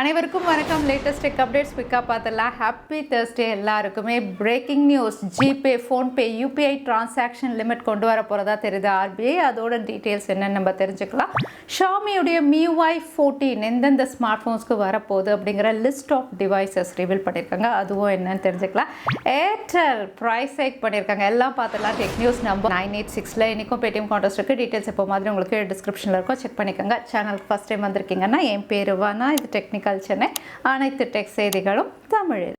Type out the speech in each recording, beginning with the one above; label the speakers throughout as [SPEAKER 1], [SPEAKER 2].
[SPEAKER 1] அனைவருக்கும் வணக்கம். Latest tech updates குயிக்காக பார்த்தலாம். ஹாப்பி தேர்ஸ்டே எல்லாருக்குமே. Breaking news, GPay, PhonePe, UPI transaction limit கொண்டு வர போகிறதா தெரியுது ஆர்பிஐ. அதோட டீட்டெயில்ஸ் என்னென்னு நம்ம தெரிஞ்சுக்கலாம். ஷாமியுடைய Miui 14 எந்தெந்த ஸ்மார்ட் ஃபோன்ஸ்க்கு வரப்போகுது அப்படிங்கிற லிஸ்ட் ஆஃப் டிவைசஸ் ரிவீல் பண்ணியிருக்காங்க. அதுவும் என்னன்னு தெரிஞ்சுக்கலாம். ஏர்டெல் ப்ரைஸ் ஹைக் பண்ணியிருக்காங்க. எல்லாம் பார்த்துலாம். டெக் நியூஸ் நம்பர் 986ல் இன்றைக்கும் பேடிஎம் கான்டெஸ்ட் இருக்குது. டீட்டெயில்ஸ் எப்போ மாதிரி உங்களுக்கு டிஸ்கிரிப்ஷனில் இருக்கும், செக் பண்ணிக்கோங்க. சேனலுக்கு ஃபஸ்ட் டைம் வந்திருக்கீங்கன்னா என் பேர் வானா, இது டெக்னிக்கல் சென்னை. அனைத்து டெக் செய்திகளும் தமிழில்.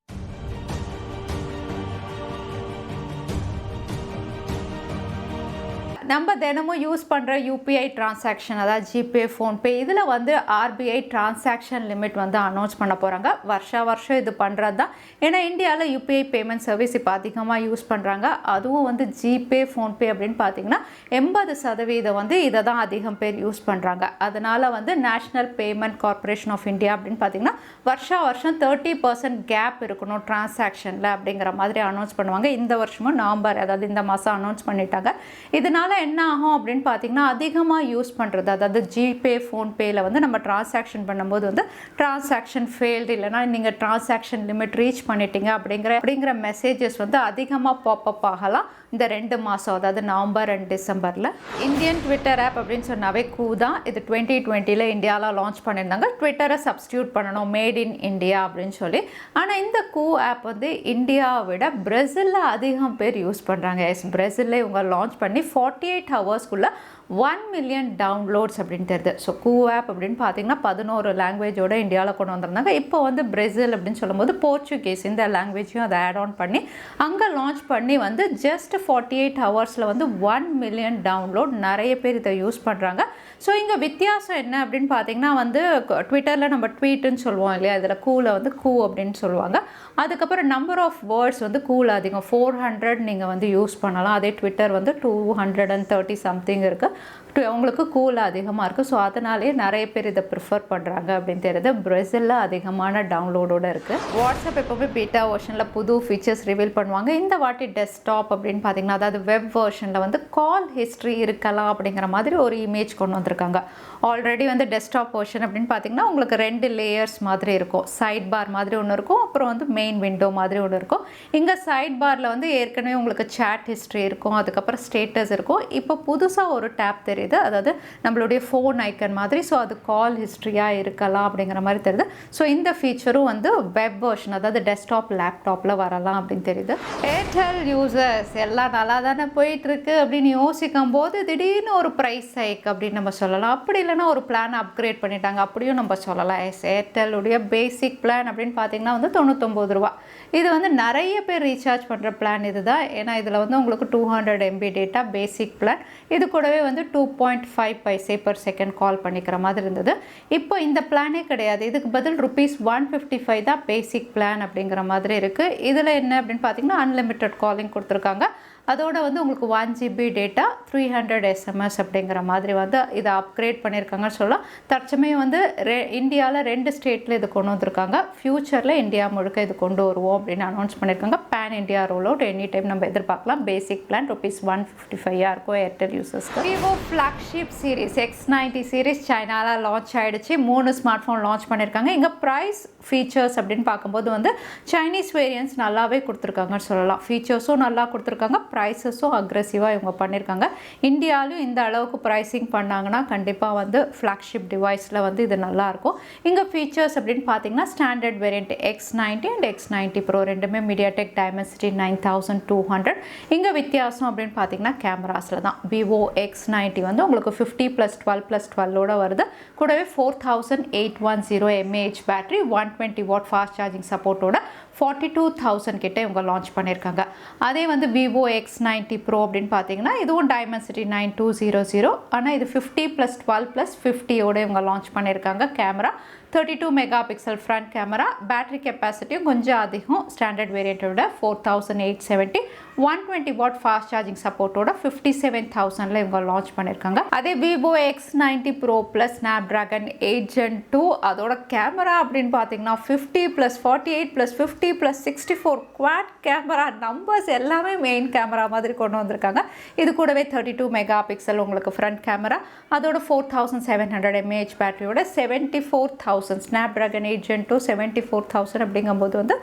[SPEAKER 1] நம்ம தினமும் யூஸ் பண்ணுற யூபிஐ டிரான்சாக்ஷன், அதாவது ஜிபே, ஃபோன்பே, இதில் வந்து ஆர்பிஐ டிரான்சாக்ஷன் லிமிட் வந்து அனௌன்ஸ் பண்ண போகிறாங்க. வருஷம் இது பண்ணுறது தான். ஏன்னா இந்தியாவில் யூபிஐ பேமெண்ட் சர்வீஸ் இப்போ அதிகமாக யூஸ் பண்ணுறாங்க. அதுவும் வந்து ஜிபே, ஃபோன்பே அப்படின்னு பார்த்தீங்கன்னா 80% வந்து இதை தான் அதிகம் பேர் யூஸ் பண்ணுறாங்க. அதனால் வந்து national payment corporation of India அப்படின்னு பார்த்தீங்கன்னா வருஷம் 30% கேப் இருக்கணும் டிரான்சாக்ஷனில் அப்படிங்கிற மாதிரி அனௌன்ஸ் பண்ணுவாங்க. இந்த வருஷமும் நவம்பர், அதாவது இந்த மாதம் அனௌன்ஸ் பண்ணிட்டாங்க. இதனால் என்ன ஆகும் அப்படின்னு பார்த்தீங்கன்னா அதிகமாக யூஸ் பண்ணுறது, அதாவது ஜிபே, ஃபோன்பேயில் வந்து நம்ம டிரான்சாக்ஷன் பண்ணும்போது வந்து டிரான்சாக்ஷன் ஃபெயில்டு, இல்லைனா நீங்கள் டிரான்சாக்ஷன் லிமிட் ரீச் பண்ணிட்டீங்க அப்படிங்கிற மெசேஜஸ் வந்து அதிகமாக பாப்அப் ஆகலாம் இந்த 2 மாதம், அதாவது நவம்பர் அண்ட் டிசம்பரில். இந்தியன் ட்விட்டர் ஆப் அப்படின்னு சொன்னாவே தான். இது 2020ல் இந்தியாவில் லான்ச் பண்ணியிருந்தாங்க. ட்விட்டரை சப்ஸ்டியூட் பண்ணணும், மேட் இன் இந்தியா அப்படின்னு சொல்லி. ஆனால் இந்த ஆப் வந்து இந்தியாவை விட பிரேசிலில் அதிகம் பேர் யூஸ் பண்ணுறாங்க. பிரேசிலில் இவங்க லான்ச் பண்ணி 48 ஹவர்ஸ்க்குள்ளே 1 மில்லியன் டவுன்லோட்ஸ் அப்படின்னு தெரியுது. ஸோ ஆப் அப்படின்னு பார்த்தீங்கன்னா 11 லாங்குவேஜோட இந்தியாவில் கொண்டு வந்திருந்தாங்க. இப்போ வந்து பிரேசில் அப்படின்னு சொல்லும்போது போர்ச்சுகீஸ் இந்த லாங்குவேஜையும் அதை ஆட் ஆன் பண்ணி அங்கே லான்ச் பண்ணி வந்து ஜஸ்ட் 48 ஹவர்ஸில் வந்து 1 மில்லியன் டவுன்லோட். நிறைய பேர் இதை யூஸ் பண்ணுறாங்க. ஸோ இங்கே வித்தியாசம் என்ன அப்படின்னு பார்த்தீங்கன்னா வந்து ட்விட்டரில் நம்ம ட்வீட்டுன்னு சொல்லுவோம் இல்லையா, இதில் வந்து அப்படின்னு சொல்லுவாங்க. அதுக்கப்புறம் நம்பர் ஆஃப் வேர்ட்ஸ் வந்து அதிகம், 400 நீங்கள் வந்து யூஸ் பண்ணலாம். அதே ட்விட்டர் வந்து 230 சம்திங் இருக்குது. அவங்களுக்கு அதிகமாக இருக்குது. ஸோ அதனாலே நிறைய பேர் இதை ப்ரிஃபர் பண்ணுறாங்க அப்படின்னு தெரியுது. பிரேசிலில் அதிகமான டவுன்லோடோடு இருக்குது. வாட்ஸ்அப் எப்போவுமே பீட்டா வெர்ஷனில் புது ஃபீச்சர்ஸ் ரிவீல் பண்ணுவாங்க. இந்த வாட்டி டெஸ்க்டாப் அப்படின்னு பார்த்தீங்கன்னா, அதாவது வெப் வெர்ஷனில் வந்து கால் ஹிஸ்ட்ரி இருக்கலாம் அப்படிங்கிற மாதிரி ஒரு இமேஜ் கொண்டு வந்திருக்காங்க. ஆல்ரெடி வந்து டெஸ்க்டாப் வெர்ஷன் அப்படின்னு பார்த்தீங்கன்னா உங்களுக்கு 2 லேயர்ஸ் மாதிரி இருக்கும். சைட் பார் மாதிரி ஒன்று இருக்கும், அப்புறம் வந்து மெயின் விண்டோ மாதிரி ஒன்று இருக்கும். இங்கே சைட் பாரில் வந்து ஏற்கனவே உங்களுக்கு சேட் ஹிஸ்ட்ரி இருக்கும், அதுக்கப்புறம் ஸ்டேட்டஸ் இருக்கும். இப்போ புதுசாக ஒரு டேப் தெரியுது, அதாவது நம்மளுடைய ஃபோன் ஐக்கன் மாதிரி. ஸோ அது கால் ஹிஸ்ட்ரியாக இருக்கலாம் அப்படிங்கிற மாதிரி தெரியுது. ஸோ இந்த ஃபீச்சரும் வந்து வெப் வெர்ஷன், அதாவது டெஸ்க்டாப் லேப்டாப்பில் வரலாம் அப்படின்னு தெரியுது. ஏர்டெல் யூசர்ஸ் எல்லாம் நல்லா தானே போயிட்டுருக்கு அப்படின்னு யோசிக்கும் போது திடீர்னு ஒரு ப்ரைஸ் ஹைக் அப்படின்னு நம்ம சொல்லலாம். அப்படி இல்லைனா ஒரு பிளான் அப்கிரேட் பண்ணிட்டாங்க அப்படியும் நம்ம சொல்லலாம். ஏர்டெல்லுடைய பேசிக் பிளான் அப்படின்னு பார்த்தீங்கன்னா வந்து 99 ரூபா. இது வந்து நிறைய பேர் ரீசார்ஜ் பண்ணுற பிளான் இது தான். ஏன்னா இதில் வந்து உங்களுக்கு 200 MB டேட்டா பேசிக் பிளான். இது கூடவே வந்து 2.5 பைசே பர் செகண்ட் கால் பண்ணிக்கிற மாதிரி இருந்தது. இப்போ இந்த பிளானே கிடையாது. இதுக்கு பதில் ₹155 தான் பேசிக் பிளான் அப்படிங்கிற மாதிரி இருக்குது. இதில் என்ன அப்படின்னு பார்த்தீங்கன்னா அன்லிமிட்டட் காலிங் கொடுத்துருக்காங்க. அதோட வந்து உங்களுக்கு 1 GB டேட்டா, 300 SMS அப்படிங்கிற மாதிரி வந்து இதை அப்கிரேட் பண்ணியிருக்காங்கன்னு சொல்லலாம். தற்சமயம் வந்து இந்தியாவில் 2 ஸ்டேட்டில் இது கொண்டு வந்திருக்காங்க. ஃப்யூச்சரில் இந்தியா முழுக்க இது கொண்டு வருவோம் அப்படின்னு அனௌன்ஸ் பண்ணியிருக்காங்க. Pan India roll out any time நம்ம எதிர்பார்க்கலாம். பேசிக் பிளான் ₹155 இருக்கும் ஏர்டெல் யூசர்ஸ்க்கு. Vivo flagship series X90 series சைனாவில் லான்ச் ஆகிடுச்சு. 3 ஸ்மார்ட் ஃபோன் லான்ச் பண்ணியிருக்காங்க. இங்கே ப்ரைஸ், ஃபீச்சர்ஸ் அப்படின்னு பார்க்கும்போது வந்து சைனீஸ் வேரியன்ஸ் நல்லாவே கொடுத்துருக்காங்கன்னு சொல்லலாம். ஃபீச்சர்ஸும் நல்லா கொடுத்துருக்காங்க, ப்ரைஸஸும் அக்ரெசிவாக இவங்க பண்ணியிருக்காங்க. இந்தியாவிலும் இந்த அளவுக்கு ப்ரைஸிங் பண்ணாங்கன்னா கண்டிப்பாக வந்து ஃப்ளாக்ஷிப் டிவைஸில் வந்து இது நல்லாயிருக்கும். இங்கே ஃபீச்சர்ஸ் அப்படின்னு பார்த்தீங்கன்னா standard variant X90 and X90 Pro ரெண்டுமே MediaTek Dimensity 9200. இங்கே வித்தியாசம் அப்படின்னு பார்த்தீங்கன்னா கேமராஸில் தான். Vivo X90 வந்து உங்களுக்கு 50+12+12 வருது. கூடவே 4810 mAh battery, 120 watt fast charging சப்போர்ட்டோட 42,000 கிட்ட இவங்க லான்ச் பண்ணியிருக்காங்க. அதே வந்து Vivo X90 Pro அப்படின்னு பார்த்தீங்கன்னா இதுவும் Dimensity 9200. ஆனால் இது 50+12+50 இவங்க லான்ச் பண்ணியிருக்காங்க. Camera 32 megapixel front camera. Battery கெப்பாசிட்டியும் கொஞ்சம் அதிகம் ஸ்டாண்டர்ட் வேரியண்ட்டோட 4870. 120 வாட் ஃபாஸ்ட் சார்ஜிங் சப்போர்ட்டோட 57,000 இவங்க லான்ச் பண்ணியிருக்காங்க. அதே Vivo X90 Pro Plus Snapdragon 8 Gen 2 அதோட கேமரா அப்படின்னு பார்த்தீங்கன்னா 50+48+50+64 குவாட் கேமரா. நம்பர்ஸ் எல்லாமே மெயின் கேமரா மாதிரி கொண்டு வந்திருக்காங்க. இது கூடவே 32 மெகா பிக்சல் உங்களுக்கு ஃப்ரண்ட் கேமரா. அதோட 4700 mAh பேட்டரியோட 74,000 74,000 Snapdragon 8 Gen 2 74,000 அப்படிங்கும்போது வந்து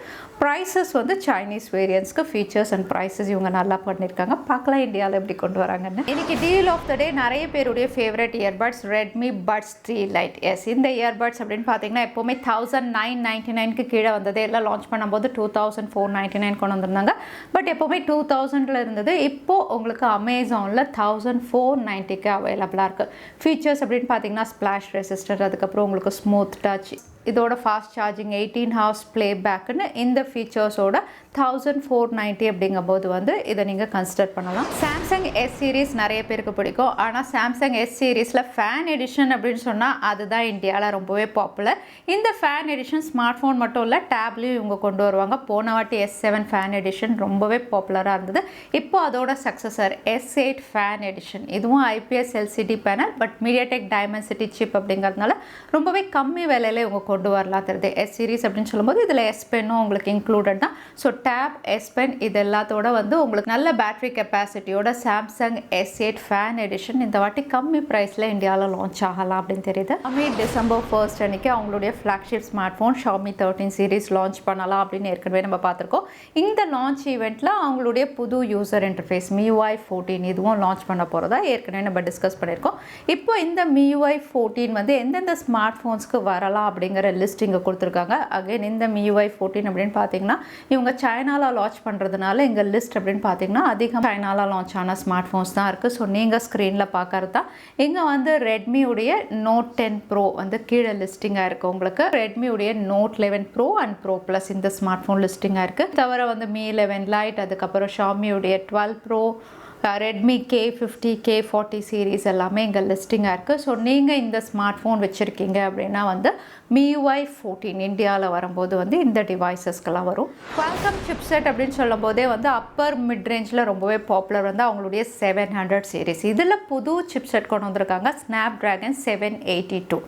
[SPEAKER 1] ப்ரைஸஸ் வந்து சைனீஸ் வேரியன்ஸ்க்கு ஃபீச்சர்ஸ் அண்ட் ப்ரைஸஸ் இவங்க நல்லா பண்ணியிருக்காங்க. பார்க்கலாம் இந்தியாவில் எப்படி கொண்டு வராங்கன்னு. இன்னைக்கு டீல் ஆஃப் த டே நிறைய பேருடைய favourite earbuds Redmi buds 3 lite. Yes, இந்த இயர்பட்ஸ் அப்படின்னு பார்த்தீங்கன்னா எப்போவுமே 1999க்கு கீழே வந்தது. எல்லாம் லான்ச் பண்ணும்போது 2499 கொண்டு வந்திருந்தாங்க. பட் எப்போவுமே 2000ல் இருந்தது. இப்போது உங்களுக்கு அமேசானில் 1490க்கு அவைலபிளாக இருக்குது. ஃபீச்சர்ஸ் அப்படின்னு பார்த்தீங்கன்னா ஸ்ப்ளாஷ் ரெசிஸ்டர், அதுக்கப்புறம் உங்களுக்கு ஸ்மூத் டச், இதோட ஃபாஸ்ட் சார்ஜிங், 18 ஹவர்ஸ் ப்ளே பேக்குன்னு இந்த ஃபீச்சர்ஸோட 1490 அப்படிங்கும்போது வந்து இதை நீங்கள் கன்சிடர் பண்ணலாம். சாம்சங் எஸ் சீரீஸ் நிறைய பேருக்கு பிடிக்கும். ஆனால் சாம்சங் எஸ் சீரீஸில் ஃபேன் எடிஷன் அப்படின்னு சொன்னால் அதுதான் இந்தியாவில் ரொம்பவே பாப்புலர். இந்த ஃபேன் எடிஷன் ஸ்மார்ட் ஃபோன் மட்டும் இல்லை, டேப்லேயும் இவங்க கொண்டு வருவாங்க. போன வாட்டி S7 ஃபேன் எடிஷன் ரொம்பவே பாப்புலராக இருந்தது. இப்போ அதோட சக்ஸஸர் S8 ஃபேன் எடிஷன், இதுவும் IPS LCD panel, but MediaTek Dimensity chip அப்படிங்கிறதுனால ரொம்பவே கம்மி விலையில இவங்க கொண்டு வரலாம் தெரியுது. எஸ் சீரீஸ் அப்படின்னு சொல்லும்போது இதில் S பென்னும் உங்களுக்கு இன்க்ளூடட் தான். ஸோ டேப், S பென் இது எல்லாத்தோட வந்து உங்களுக்கு நல்ல பேட்டரி கெப்பாசிட்டியோட சாம்சங் S8 ஃபேன் எடிஷன் இந்த வாட்டி கம்மி ப்ரைஸில் இந்தியாவில் லான்ச் ஆகலாம் அப்படின்னு தெரியுது. December 1st அன்னைக்கு அவங்களுடைய flagship smart phone Xiaomi 13 series launch பண்ணலாம் அப்படின்னு ஏற்கனவே நம்ம பார்த்துருக்கோம். இந்த லான்ச் ஈவெண்ட்டில் அவங்களுடைய புது யூசர் இன்டர்ஃபேஸ் Miui 14 இதுவும் லான்ச் பண்ண போகிறதா ஏற்கனவே நம்ம டிஸ்கஸ் பண்ணியிருக்கோம். இப்போ இந்த Miui 14 வந்து எந்தெந்த ஸ்மார்ட் ஃபோன்ஸ்க்கு வரலாம் அப்படிங்கிற லிஸ்ட் இங்கே கொடுத்துருக்காங்க. அகைன் இந்த Miui 14 அப்படின்னு பார்த்தீங்கன்னா இவங்க சைனாவில் லான்ச் பண்ணுறதுனால இங்கே லிஸ்ட் அப்படின்னு பார்த்தீங்கன்னா அதிகம் சைனாவில் லான்ச் ஆன ஸ்மார்ட் ஃபோன்ஸ் தான் இருக்குது. ஸோ நீங்கள் ஸ்க்ரீனில் பார்க்கறது தான் இங்கே வந்து ரெட்மியுடைய Note 10 Pro வந்து கீழே லிஸ்டிங்காக இருக்குது. உங்களுக்கு ரெட்மியுடைய Note 11 Pro and Pro Plus இந்த ஸ்மார்ட் ஃபோன் லிஸ்டிங்காக இருக்குது. தவிர வந்து Mi 11 Lite, அதுக்கப்புறம் Xiaomiயுடைய 12 Pro, Redmi K50, K40 series எல்லாமே இங்கே லிஸ்டிங்காக இருக்குது. ஸோ நீங்கள் இந்த ஸ்மார்ட் ஃபோன் வச்சுருக்கீங்க அப்படின்னா வந்து Miui 14 இந்தியாவில் வரும்போது வந்து இந்த டிவைசஸ்க்கெல்லாம் வரும். Qualcomm சிப்செட் அப்படின்னு சொல்லும் போதே வந்து அப்பர் மிட் ரேஞ்சில் ரொம்பவே பாப்புலர் வந்து அவங்களுடைய 700 சீரீஸ். இதில் புது சிப்செட் கொண்டு வந்திருக்காங்க, Snapdragon 782.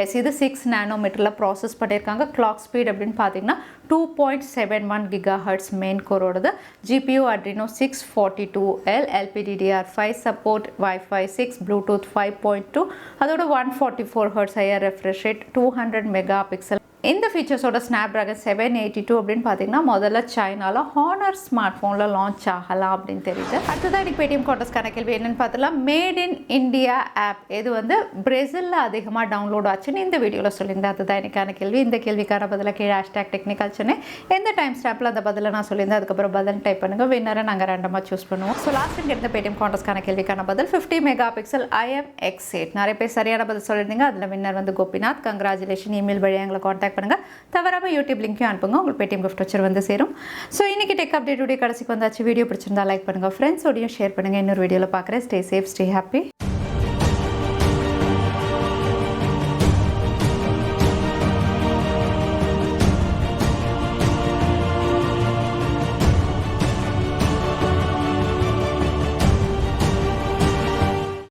[SPEAKER 1] எஸ், இது 6 நானோமீட்டரில் ப்ராசஸ் பண்ணியிருக்காங்க. கிளாக் ஸ்பீட் அப்படின்னு பார்த்தீங்கன்னா 2.71 GHz மெயின் கோரோடது. GPU Adreno 642L, LPDDR5 சப்போர்ட், Wi-Fi 6, Bluetooth 5.2, அதோட 144 Hz higher refresh rate, 200 megapixel. இந்த ஃபீச்சர்ஸோட Snapdragon 782 அப்படின்னு பார்த்தீங்கன்னா முதல்ல சைனாவில் ஹானர் ஸ்மார்ட் ஃபோனில் லான்ச் ஆகலாம் அப்படின்னு தெரியுது. அடுத்ததான் இன்னைக்கு பேடிஎம் கான்டெஸ்ட்கான கேள்வி என்னென்னு பார்த்தலாம். மேட் இன் இந்தியா ஆப் இது வந்து பிரேசிலில் அதிகமாக டவுன்லோட் ஆச்சுன்னு இந்த வீடியோவில் சொல்லியிருந்தேன். அதுதான் எனக்கான கேள்வி. இந்த கேள்விக்கான பதிலாக கீழே #Technical Chennai எந்த டைம் ஸ்டாம்பில் அந்த பதிலை நான் சொல்லியிருந்தேன். அதுக்கப்புறம் பதில் டைப் பண்ணுங்கள். வின்னரை நாங்கள் ரேண்டமாக சூஸ் பண்ணுவோம். ஸோ லாஸ்ட் எடுத்த பேடிஎம் கான்டெஸ்ட்கான கேள்விக்கான பதில் 50 மெகாபிக்சல் IMX8. நிறைய பேர் சரியான பதில் சொல்லியிருந்தீங்க. அதில் வின்னர் வந்து கோபிநாத். கங்க்ராச்சுலேஷன். இமெயில் வழியாக எங்களை கான்டாக்ட் பண்ணுங்க. தவறாம யூடியூப் லிங்க்கையும் அனுப்புங்க. உங்களுக்கு பேடிஎம் கிஃப்ட் வச்சர் வந்து சேரும். ஸோ இன்னைக்கு டெக் அப்டேட் கடைசிக்கு வந்தாச்சு. வீடியோ பிடிச்சிருந்தா லைக் பண்ணுங்க, ஃப்ரெண்ட்ஸோடையும் ஷேர் பண்ணுங்க. இன்னொரு வீடியோவில் பார்க்குறேன். Stay safe, stay happy.